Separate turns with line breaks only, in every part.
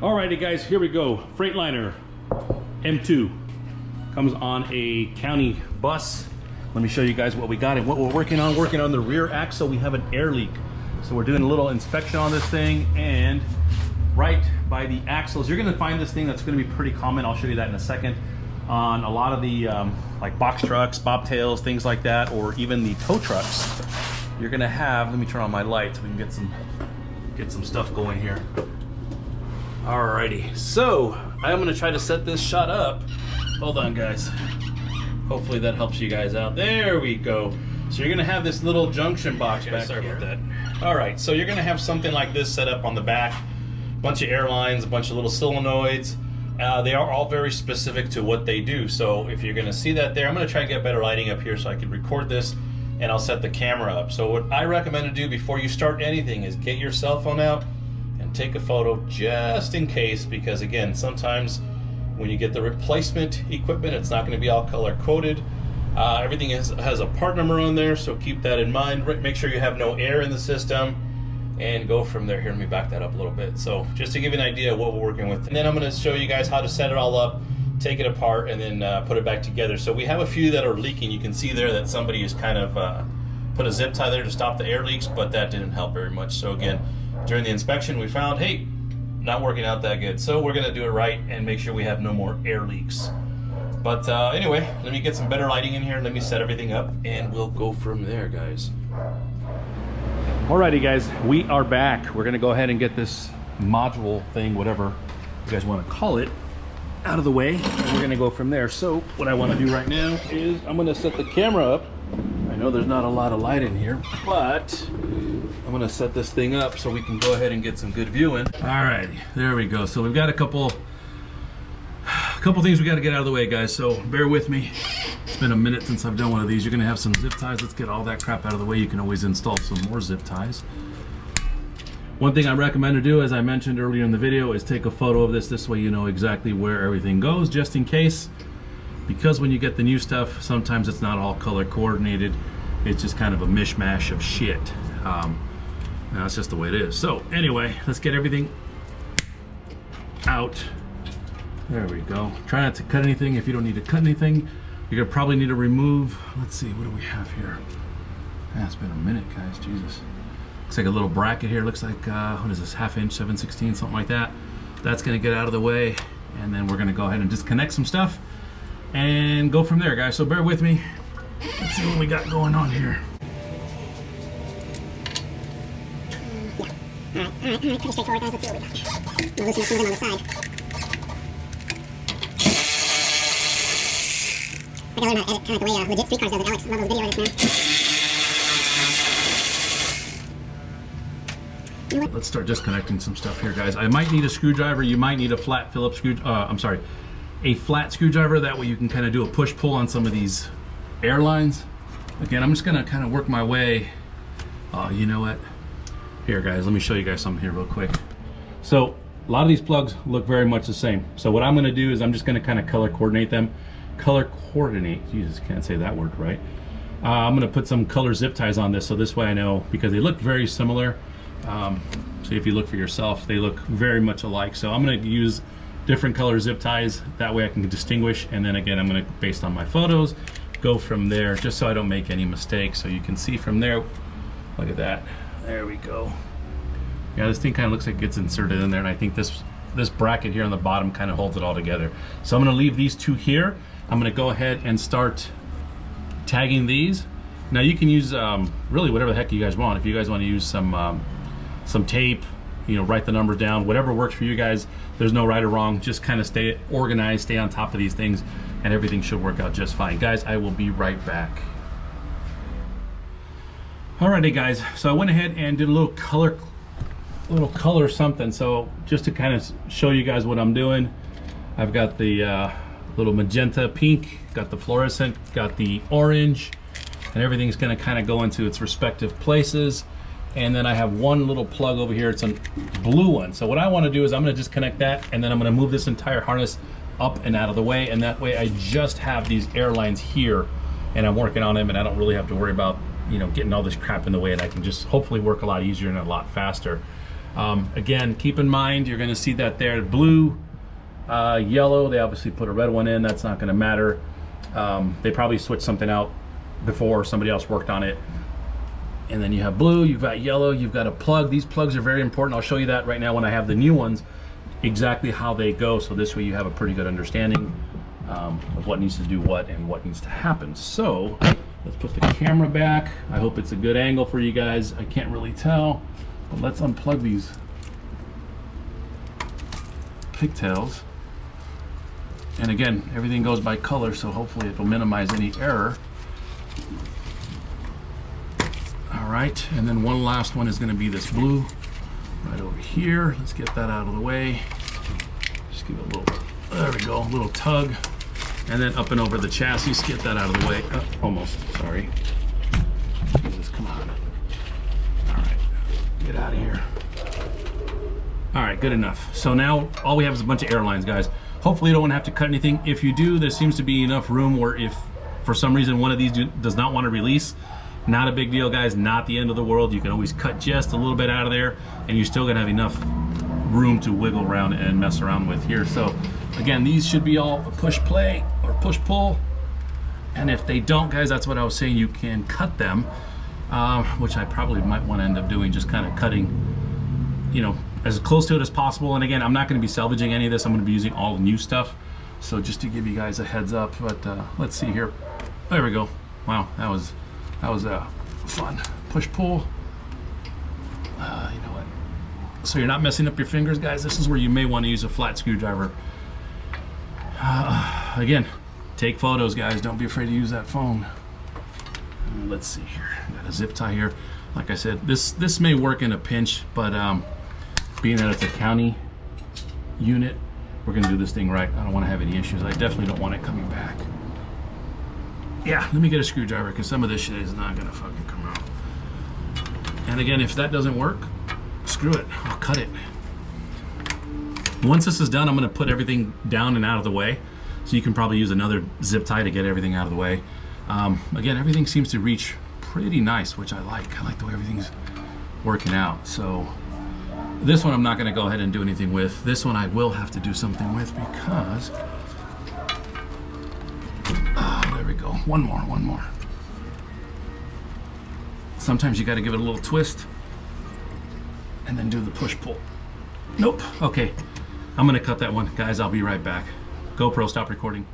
Alrighty guys, here we go. Freightliner M2 comes on a county bus. Let me show you guys what we got and what we're working on. Working on the rear axle, we have an air leak. So we're doing a little inspection on this thing, and right by the axles, you're gonna find this thing that's gonna be pretty common. I'll show you that in a second. On a lot of the like box trucks, bobtails, things like that, or even the tow trucks, you're gonna have, let me turn on my light so we can get some stuff going here. Alrighty, so I'm gonna try to set this shot up. Hold on guys. Hopefully that helps you guys out. There we go. So you're gonna have this little junction box back here. Sorry about that. Alright, so you're gonna have something like this set up on the back. Bunch of airlines, a bunch of little solenoids. They are all very specific to what they do. So if you're gonna see that there, I'm gonna try to get better lighting up here so I can record this, and I'll set the camera up. So what I recommend to do before you start anything is get your cell phone out and take a photo just in case, because again, sometimes when you get the replacement equipment, it's not going to be all color coded. Everything has a part number on there, so keep that in mind. Make sure you have no air in the system, and go from there. Here, let me back that up a little bit. So just to give you an idea of what we're working with, and then I'm going to show you guys how to set it all up, take it apart, and then put it back together. So we have a few that are leaking. You can see there that somebody has kind of put a zip tie there to stop the air leaks, but that didn't help very much. So again, during the inspection, we found, hey, not working out that good. So we're gonna do it right and make sure we have no more air leaks. But anyway, let me get some better lighting in here. Let me set everything up and we'll go from there, guys. Alrighty guys, we are back. We're gonna go ahead and get this module thing, whatever you guys wanna call it, out of the way. And we're gonna go from there. So what I wanna do right now is I'm gonna set the camera up. I know there's not a lot of light in here, but I'm gonna set this thing up so we can go ahead and get some good viewing. All right, there we go. So we've got a couple things we got to get out of the way, guys. So bear with me. It's been a minute since I've done one of these. You're gonna have some zip ties. Let's get all that crap out of the way. You can always install some more zip ties. One thing I recommend to do, as I mentioned earlier in the video, is take a photo of this. This way you know exactly where everything goes, just in case. Because when you get the new stuff, sometimes it's not all color coordinated. It's just kind of a mishmash of shit. Now it's just the way it is. So anyway, let's get everything out. There we go. Try not to cut anything if you don't need to cut anything. You're gonna probably need to remove, let's see, what do we have here? Yeah, it's been a minute, guys, Jesus. Looks like a little bracket here. Looks like, what is this, 1/2 inch, 7/16, something like that. That's gonna get out of the way. And then we're gonna go ahead and disconnect some stuff and go from there, guys. So bear with me. Let's see what we got going on here.
Alright, pretty straightforward, guys. Let's see what we got. We'll loosen some of them on the side. I gotta learn how to edit kind of the way legit streetcars does it. Alex, love those video edits, man.
Let's start disconnecting some stuff here, guys. I might need a screwdriver. You might need a flat Phillips screwdriver. A flat screwdriver. That way you can kind of do a push-pull on some of these airlines. Again, I'm just gonna kind of work my way. You know what? Here guys, let me show you guys something here real quick. So a lot of these plugs look very much the same. So what I'm gonna do is I'm just gonna kind of color coordinate them. Jesus, can't say that word right. I'm gonna put some color zip ties on this, so this way I know, because they look very similar. So if you look for yourself, they look very much alike. So I'm gonna use different color zip ties. That way I can distinguish. And then again, I'm gonna, based on my photos, go from there, just so I don't make any mistakes. So you can see from there, look at that. There we go. Yeah, this thing kind of looks like it gets inserted in there, and I think this bracket here on the bottom kind of holds it all together. So I'm going to leave these two here. I'm going to go ahead and start tagging these. Now you can use really whatever the heck you guys want. If you guys want to use some tape, you know, write the numbers down, whatever works for you guys. There's no right or wrong. Just kind of stay organized, stay on top of these things, and everything should work out just fine. Guys, I will be right back. Alrighty guys, so I went ahead and did a little color something. So just to kind of show you guys what I'm doing, I've got the little magenta pink, got the fluorescent, got the orange, and everything's gonna kind of go into its respective places. And then I have one little plug over here, it's a blue one. So what I wanna do is I'm gonna disconnect that, and then I'm gonna move this entire harness up and out of the way, and that way I just have these airlines here, and I'm working on them, and I don't really have to worry about, you know, getting all this crap in the way, and I can just hopefully work a lot easier and a lot faster. Again, keep in mind, you're gonna see that there, blue, yellow, they obviously put a red one in, that's not gonna matter. They probably switched something out before somebody else worked on it. And then you have blue, you've got yellow, you've got a plug. These plugs are very important. I'll show you that right now when I have the new ones, exactly how they go. So this way you have a pretty good understanding of what needs to do what and what needs to happen. So let's put the camera back. I hope it's a good angle for you guys. I can't really tell, but let's unplug these pigtails. And again, everything goes by color, so hopefully it will minimize any error. All right, and then one last one is going to be this blue right over here. Let's get that out of the way. Just give it a little, there we go, a little tug. And then up and over the chassis, get that out of the way. Almost, sorry. Jesus, come on. All right, get out of here. All right, good enough. So now all we have is a bunch of airlines, guys. Hopefully you don't have to cut anything. If you do, there seems to be enough room where if for some reason one of these does not want to release, not a big deal, guys, not the end of the world. You can always cut just a little bit out of there and you're still gonna have enough room to wiggle around and mess around with here. So again, these should be all a push play or push pull. And if they don't, guys, that's what I was saying, you can cut them, which I probably might want to end up doing, just kind of cutting, you know, as close to it as possible. And again, I'm not going to be salvaging any of this. I'm going to be using all the new stuff. So just to give you guys a heads up, but let's see here. There we go. Wow, that was fun. Push pull. You know what? So you're not messing up your fingers, guys. This is where you may want to use a flat screwdriver. Again, take photos, guys. Don't be afraid to use that phone. Let's see here. Got a zip tie here. Like I said, this may work in a pinch, but being that it's a county unit, we're gonna do this thing right. I don't want to have any issues. I definitely don't want it coming back. Yeah, let me get a screwdriver because some of this shit is not gonna fucking come out. And again, if that doesn't work, screw it, I'll cut it. Once this is done, I'm gonna put everything down and out of the way. So you can probably use another zip tie to get everything out of the way. Again, everything seems to reach pretty nice, which I like. I like the way everything's working out. So this one I'm not gonna go ahead and do anything with. This one I will have to do something with because, there we go, one more. Sometimes you gotta give it a little twist and then do the push-pull. Nope, okay. I'm gonna cut that one. Guys, I'll be right back. GoPro, stop recording.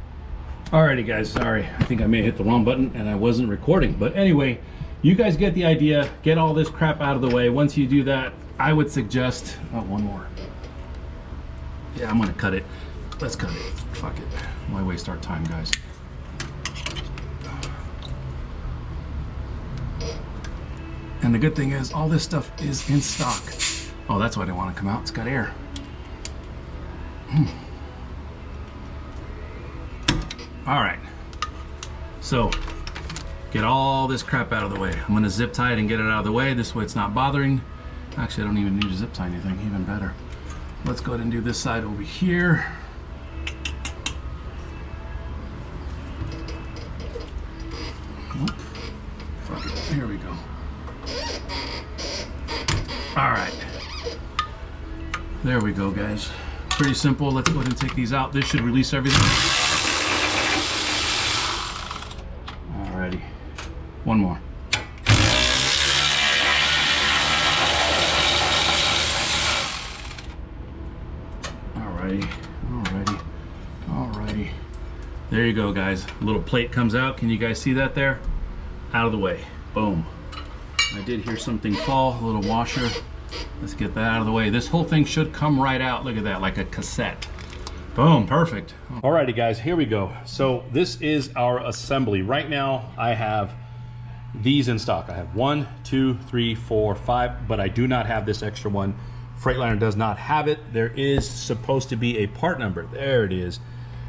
Alrighty guys, sorry. I think I may have hit the wrong button and I wasn't recording. But anyway, you guys get the idea. Get all this crap out of the way. Once you do that, I would suggest, one more. Yeah, I'm gonna cut it. Let's cut it. Fuck it. Why waste our time, guys? And the good thing is, all this stuff is in stock. Oh, that's why I didn't want to come out. It's got air. All right. So, get all this crap out of the way. I'm gonna zip tie it and get it out of the way. This way it's not bothering. Actually, I don't even need to zip tie anything, even better. Let's go ahead and do this side over here. Oop. Fuck it, here we go. All right. There we go, guys. Pretty simple. Let's go ahead and take these out. This should release everything. Alrighty. One more. Alrighty. There you go, guys. A little plate comes out. Can you guys see that there? Out of the way. Boom. I did hear something fall, a little washer. Let's get that out of the way. This whole thing should come right out. Look at that, like a cassette. Boom, perfect. Alrighty guys, here we go. So this is our assembly. Right now, I have these in stock. I have 1, 2, 3, 4, 5, but I do not have this extra one. Freightliner does not have it. There is supposed to be a part number. There it is.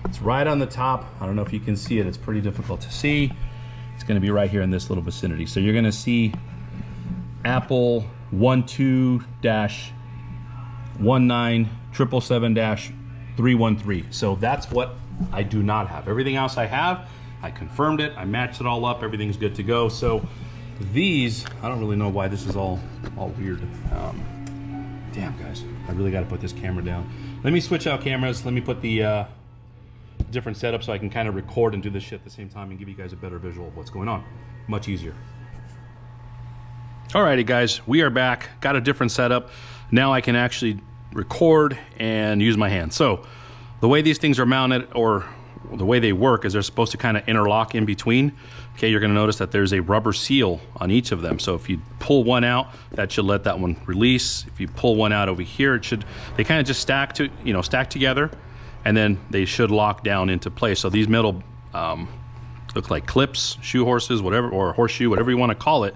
It's right on the top. I don't know if you can see it. It's pretty difficult to see. It's gonna be right here in this little vicinity. So you're gonna see Apple 12-19777-313. So that's what I do not have. Everything else I have, I confirmed it, I matched it all up, everything's good to go. So these, I don't really know why this is all weird. Damn, guys, I really got to put this camera down. Let me switch out cameras. Let me put the different setup so I can kind of record and do this shit at the same time and give you guys a better visual of what's going on. Much easier. Alrighty, guys, we are back. Got a different setup. Now I can actually record and use my hands. So the way these things are mounted, or the way they work, is they're supposed to kind of interlock in between. Okay, you're going to notice that there's a rubber seal on each of them. So if you pull one out, that should let that one release. If you pull one out over here, it should, they kind of just stack together, and then they should lock down into place. So these metal look like clips, shoe horses, whatever, or a horseshoe, whatever you want to call it.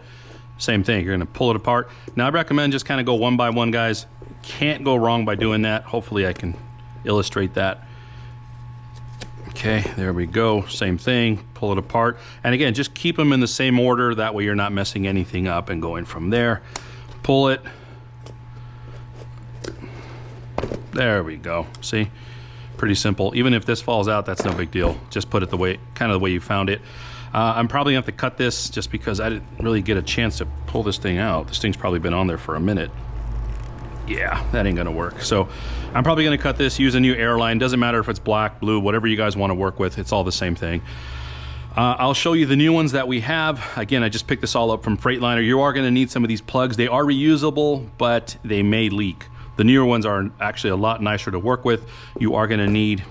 Same thing, you're going to pull it apart. Now I recommend just kind of go one by one, guys. Can't go wrong by doing that. Hopefully I can illustrate that. Okay, there we go. Same thing, pull it apart. And again, just keep them in the same order. That way you're not messing anything up, and going from there. Pull it. There we go. See? Pretty simple. Even if this falls out, that's no big deal. Just put it the way, kind of the way you found it. I'm probably going to have to cut this just because I didn't really get a chance to pull this thing out. This thing's probably been on there for a minute. Yeah, that ain't gonna work. So I'm probably gonna cut this, use a new airline. Doesn't matter if it's black, blue, whatever you guys want to work with, it's all the same thing. I'll show you the new ones that we have. Again, I just picked this all up from Freightliner. You are gonna need some of these plugs. They are reusable, but they may leak. The newer ones are actually a lot nicer to work with. You are gonna need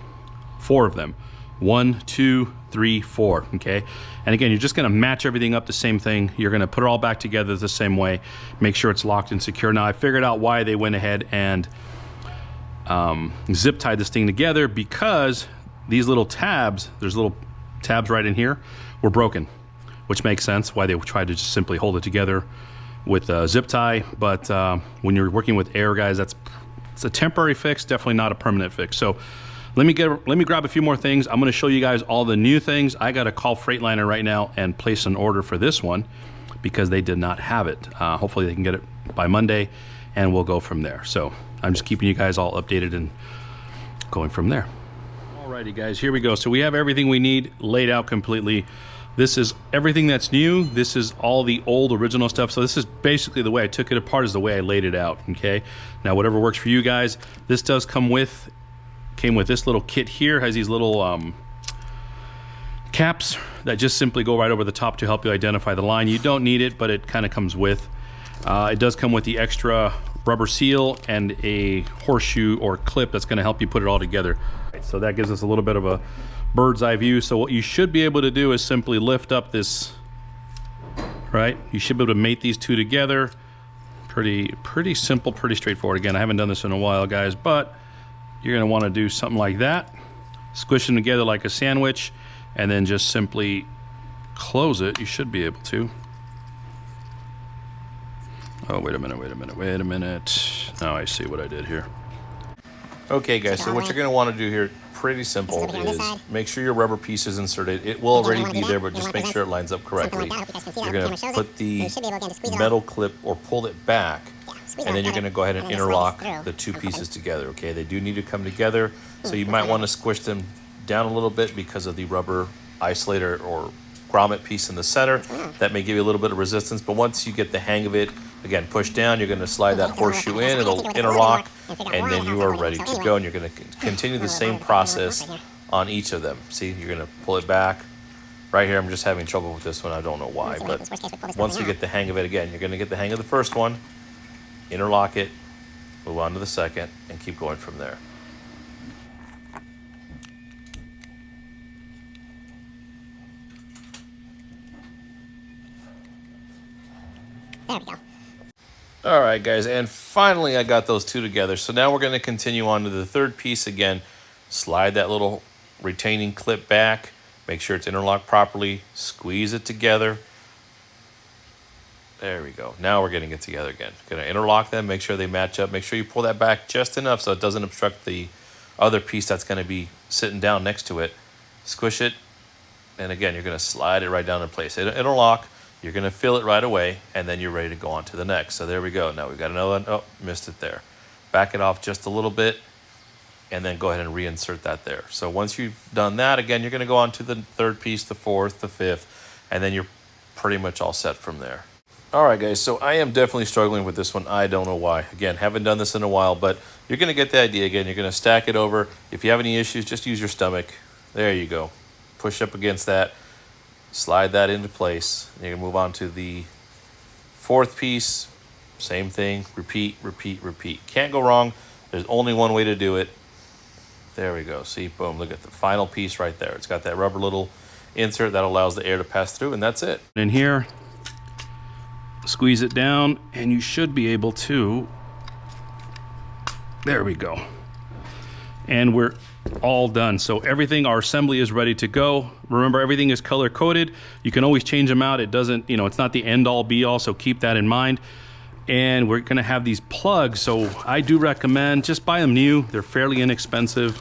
4 of them. 1, 2, 3, 4, okay? And again, you're just gonna match everything up the same thing. You're gonna put it all back together the same way, make sure it's locked and secure. Now, I figured out why they went ahead and zip tied this thing together, because these little tabs, there's little tabs right in here, were broken, which makes sense why they tried to just simply hold it together with a zip tie. But when you're working with air, guys, it's a temporary fix, definitely not a permanent fix. So let me grab a few more things. I'm gonna show you guys all the new things. I gotta call Freightliner right now and place an order for this one because they did not have it. Hopefully they can get it by Monday, and we'll go from there. So I'm just keeping you guys all updated and going from there. Alrighty, guys, here we go. So we have everything we need laid out completely. This is everything that's new. This is all the old original stuff. So this is basically the way I took it apart, is the way I laid it out, okay? Now, whatever works for you guys. This does came with this little kit here. Has these little caps that just simply go right over the top to help you identify the line. You don't need it, but it kind of comes with. It does come with the extra rubber seal and a horseshoe or clip that's going to help you put it all together. So that gives us a little bit of a bird's eye view. So what you should be able to do is simply lift up this, right? You should be able to mate these two together. Pretty simple, pretty straightforward. Again, I haven't done this in a while, guys, but you're going to want to do something like that. Squish them together like a sandwich, and then just simply close it. You should be able to. Oh, wait a minute. Now I see what I did here. Okay, guys, so what you're going to want to do here, pretty simple, is make sure your rubber piece is inserted. It will already be there, but just make sure it lines up correctly. You're going to put the metal clip or pull it back, and then you're going to go ahead and interlock the two pieces together, okay? They do need to come together, so you might want to squish them down a little bit because of the rubber isolator or grommet piece in the center. That may give you a little bit of resistance, but once you get the hang of it, again, push down, you're going to slide that horseshoe in, it'll interlock, and then you are ready to go, and you're going to continue the same process on each of them. See, you're going to pull it back. Right here, I'm just having trouble with this one, I don't know why, but once you get the hang of it, again, you're going to get the hang of the first one, interlock it, move on to the second, and keep going from there.
There we go.
All right, guys, and finally I got those two together. So now we're going to continue on to the third piece again. Slide that little retaining clip back. Make sure it's interlocked properly. Squeeze it together. There we go. Now we're getting it together again. Going to interlock them, make sure they match up. Make sure you pull that back just enough so it doesn't obstruct the other piece that's going to be sitting down next to it. Squish it, and again, you're going to slide it right down in place. Interlock. You're going to feel it right away, and then you're ready to go on to the next. So there we go. Now we've got another one. Oh, missed it there. Back it off just a little bit, and then go ahead and reinsert that there. So once you've done that, again, you're going to go on to the third piece, the fourth, the fifth, and then you're pretty much all set from there. All right, guys, so I am definitely struggling with this one. I don't know why. Again, haven't done this in a while, but you're going to get the idea. Again, you're going to stack it over. If you have any issues, just use your stomach. There you go. Push up against that. Slide that into place. You're going to move on to the fourth piece. Same thing. Repeat, repeat, repeat. Can't go wrong. There's only one way to do it. There we go. See, boom, look at the final piece right there. It's got that rubber little insert that allows the air to pass through, and that's it.
In here, squeeze it down, and you should be able to, there we go. And we're all done. So everything, our assembly is ready to go. Remember, everything is color coded. You can always change them out. It doesn't, you know, it's not the end all be all, so keep that in mind. And we're gonna have these plugs, so I do recommend just buy them new. They're fairly inexpensive.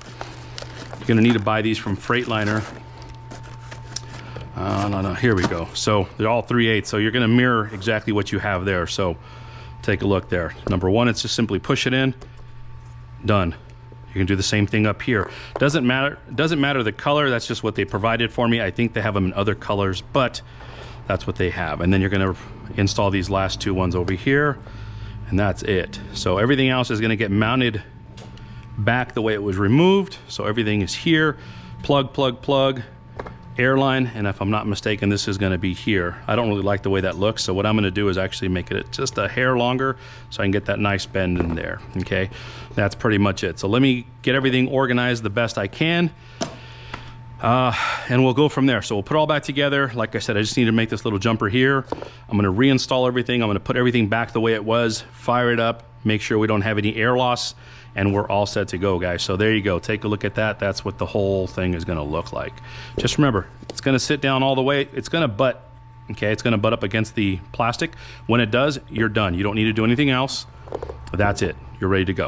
You're gonna need to buy these from Freightliner. No, here we go. So they're all 3/8, so you're gonna mirror exactly what you have there. So take a look there. Number one, it's just simply push it in, done. You can do the same thing up here. Doesn't matter the color, that's just what they provided for me. I think they have them in other colors, but that's what they have. And then you're gonna install these last two ones over here, and that's it. So everything else is gonna get mounted back the way it was removed. So everything is here, plug, plug, plug, airline, and if I'm not mistaken, this is gonna be here. I don't really like the way that looks, so what I'm gonna do is actually make it just a hair longer so I can get that nice bend in there, okay? That's pretty much it. So let me get everything organized the best I can, and we'll go from there. So we'll put it all back together. Like I said, I just need to make this little jumper here. I'm gonna reinstall everything. I'm gonna put everything back the way it was, fire it up, make sure we don't have any air loss, and we're all set to go, guys. So there you go. Take a look at that. That's what the whole thing is gonna look like. Just remember, it's gonna sit down all the way. It's gonna butt, okay? It's gonna butt up against the plastic. When it does, you're done. You don't need to do anything else. That's it. You're ready to go.